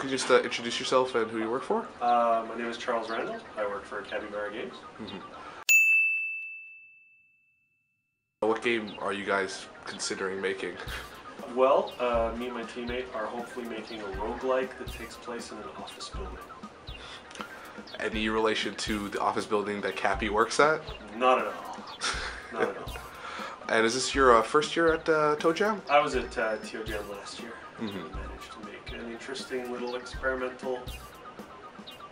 can you just introduce yourself and who you work for? My name is Charles Randall. I work for Capybara Games. What game are you guys considering making? Well, me and my teammate are hopefully making a roguelike that takes place in an office building. Any relation to the office building that Cappy works at? Not at all. Not at all. And is this your first year at TOJAM? I was at TOJAM last year. Managed to make an interesting little experimental,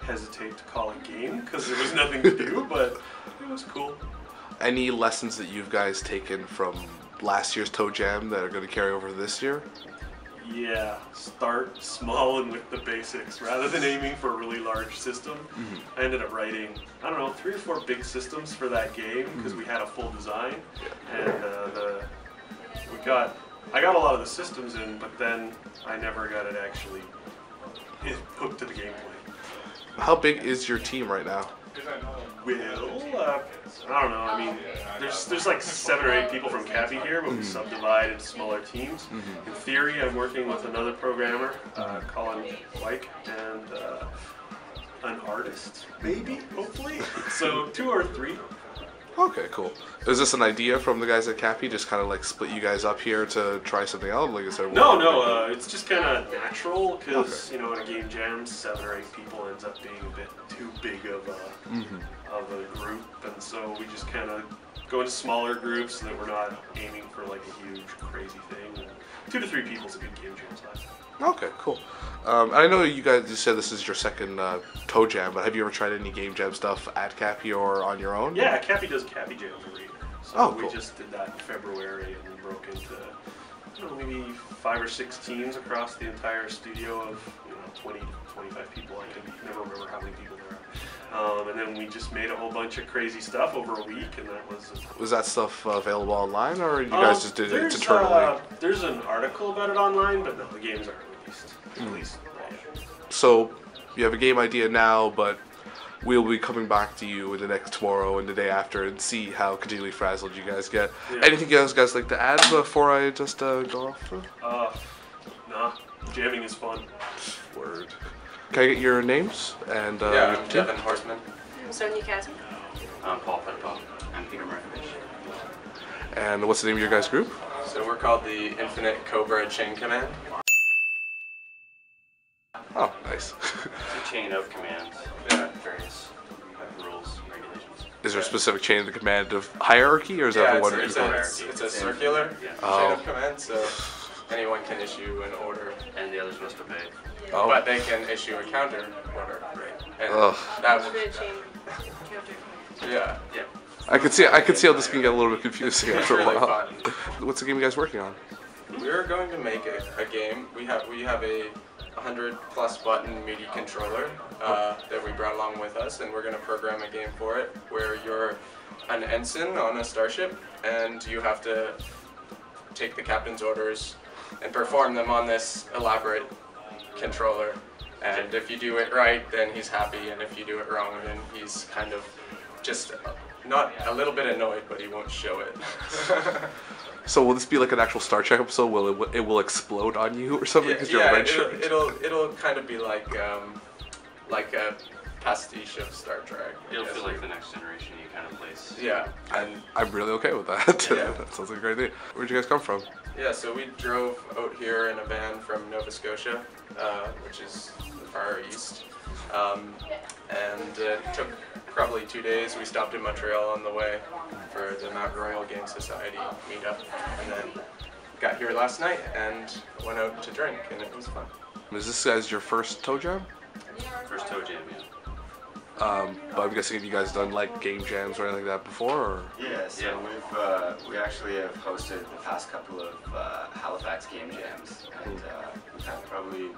hesitate to call it game because there was nothing to do, but it was cool. Any lessons that you guys taken from last year's TOJAM that are going to carry over this year? Yeah, start small and with the basics rather than aiming for a really large system. I ended up writing, I don't know, 3 or 4 big systems for that game because we had a full design, and I got a lot of the systems in, but then I never got it actually hooked to the gameplay. How big is your team right now? Well, I don't know. I mean, there's like 7 or 8 people from Cappy here, but we subdivide into smaller teams. In theory, I'm working with another programmer, Colin Wyke, and an artist, maybe, hopefully. So 2 or 3. Okay, cool. Is this an idea from the guys at Cappy? Just kind of like split you guys up here to try something out? Like, is there No, it's just kind of natural because, you know, in a game jam, 7 or 8 people ends up being a bit too big of a group, and so we just kind of go into smaller groups so that we're not aiming for like a huge, crazy thing. 2 to 3 people is a good game jam size. Okay, cool. I know you guys said this is your second TOJAM, but have you ever tried any game jam stuff at Cappy or on your own? Yeah, Cappy does Cappy Jam every year. So we just did that in February, and we broke into, I don't know, maybe 5 or 6 teams across the entire studio of 20 to 25 people. I can never remember how many people there are. And then we just made a whole bunch of crazy stuff over a week, and that was... Was that stuff available online, or you guys just did it internally? There's an article about it online, but no, the games aren't released. So you have a game idea now, but we'll be coming back to you in the next tomorrow and the day after and see how continually frazzled you guys get. Anything else guys like to add before I just go off? Nah, jamming is fun. Word. Can I get your names and yeah, I'm Devin Horseman. I'm Sonya Kazmi. I'm Paul Pettipas. I'm Petar Markovich. And what's the name of your guys' group? So we're called the Infinite Cobra Chain Command. Oh, nice. It's a chain of commands. Various rules, regulations. Is there a specific chain of command of hierarchy, or is that one? It's a circular chain of command, so anyone can issue an order, and the others must obey. Oh. But they can issue a counter order, right? And that would, yeah. I could see how this can get a little bit confusing after a while. Fun. What's the game you guys working on? We're going to make a game. We have a 100+ button MIDI controller that we brought along with us, and we're going to program a game for it where you're an ensign on a starship, and you have to take the captain's orders and perform them on this elaborate controller. And if you do it right, then he's happy, and if you do it wrong, then he's kind of just not a little bit annoyed, but he won't show it. So will this be like an actual Star Trek episode? Will it will explode on you or something because you're a red shirt? It'll kind of be like a pastiche of Star Trek. It'll feel like the Next Generation kind of place. Yeah, and I'm really okay with that. Yeah. That sounds like a great idea. Where'd you guys come from? Yeah, so we drove out here in a van from Nova Scotia, which is far east, and it took probably 2 days. We stopped in Montreal on the way for the Mount Royal Game Society meetup, and then got here last night and went out to drink, and it was fun. Is this guys your first TOJAM? First TOJAM, yeah. But I'm guessing have you guys done like game jams or anything like that before? Or? Yeah, so we actually have hosted the past couple of Halifax game jams, and we've had probably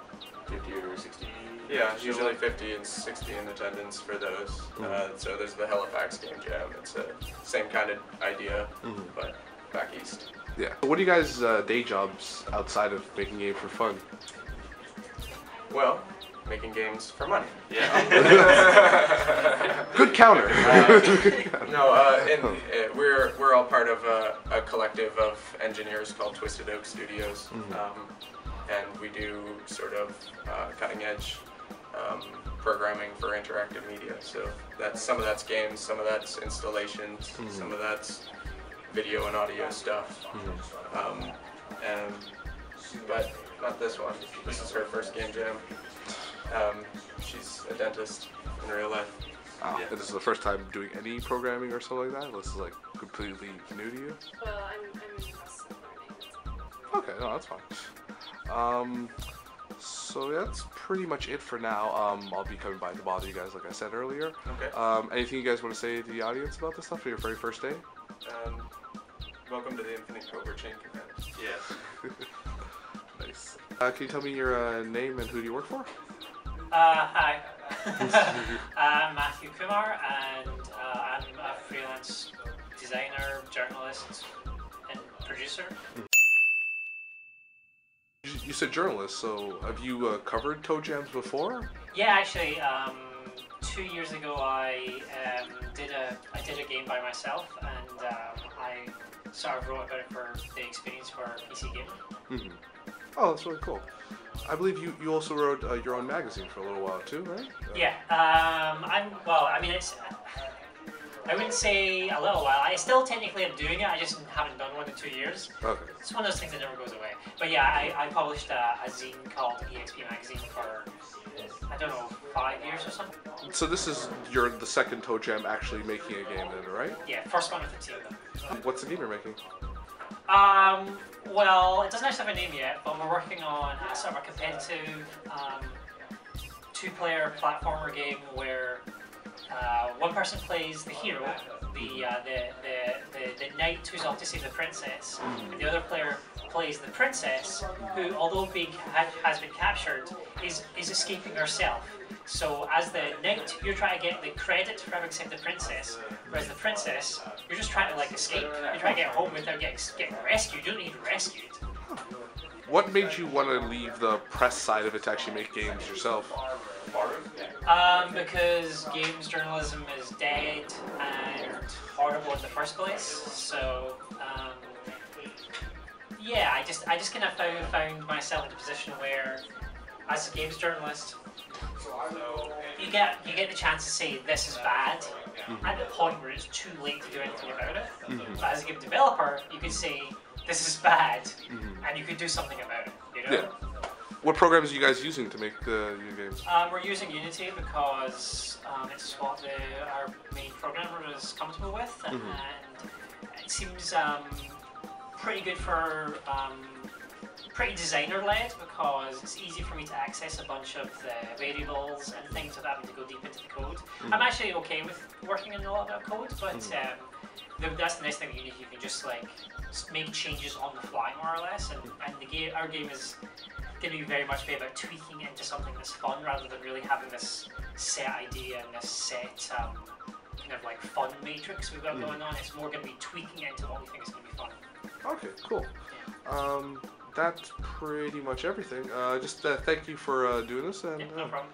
50 or 60. Yeah, usually 50 and 60 in attendance for those. So there's the Halifax game jam. It's the same kind of idea, but back east. Yeah. What are you guys' day jobs outside of making games for fun? Well, making games for money. Yeah. Good counter. We're all part of a collective of engineers called Twisted Oak Studios. and we do sort of cutting edge programming for interactive media. So that's some of that's games, some of that's installations, some of that's video and audio stuff. But not this one. This is her first game jam. She's a dentist in real life. Wow. And this is the first time doing any programming or something like that? This is like completely new to you? Well, I'm in the process of learning. Okay, no, that's fine. So yeah, that's pretty much it for now. I'll be coming by to bother you guys like I said earlier. Okay. Anything you guys want to say to the audience about this stuff for your very first day? Welcome to the Infinite Cobra Chain event. Yeah. Nice. Can you tell me your name and who do you work for? Hi. I'm Matthew Kumar, and I'm a freelance designer, journalist, and producer. You said journalist, so have you covered TOJAMs before? Yeah, actually, 2 years ago I did a game by myself, and I sort of wrote about it for the experience for PC gaming. Oh, that's really cool. I believe you also wrote your own magazine for a little while too, right? Yeah. I mean, I wouldn't say a little while. I still technically am doing it. I just haven't done one in 2 years. Okay. It's one of those things that never goes away. But yeah, I published a zine called EXP Magazine for, I don't know, 5 years or something. So this is the second TOJAM actually making a game then, right? Yeah, first one with the team though. What's the game you're making? Well, it doesn't actually have a name yet, but we're working on a sort of a competitive two-player platformer game where one person plays the hero, the knight who's off to save the princess, and the other player plays the princess, who, although has been captured, is escaping herself. So as the knight, you're trying to get the credit for having saved the princess, whereas the princess, you're just trying to like escape. You're trying to get home without getting rescued. You don't need rescued. What made you want to leave the press side of it to actually make games yourself? Because games journalism is dead and horrible in the first place. So yeah, I just kind of found myself in a position where, as a games journalist, you get the chance to say this is bad at the point where it's too late to do anything about it. But as a game developer, you could say this is bad, and you could do something about it. You know? Yeah. What programs are you guys using to make your games? We're using Unity because it's what our main programmer is comfortable with, and it seems pretty good for pretty designer-led because it's easy for me to access a bunch of the variables and things without having to go deep into the code. I'm actually okay with working in a lot of code, but that's the nice thing with Unity. You can just like make changes on the fly more or less, and our game is going to be very much about tweaking it into something that's fun rather than really having this set idea and this set kind of like fun matrix we've got going on. It's more going to be tweaking it into what we think is going to be fun. Okay, cool. That's pretty much everything. Just thank you for doing this. And, Yeah, no problem.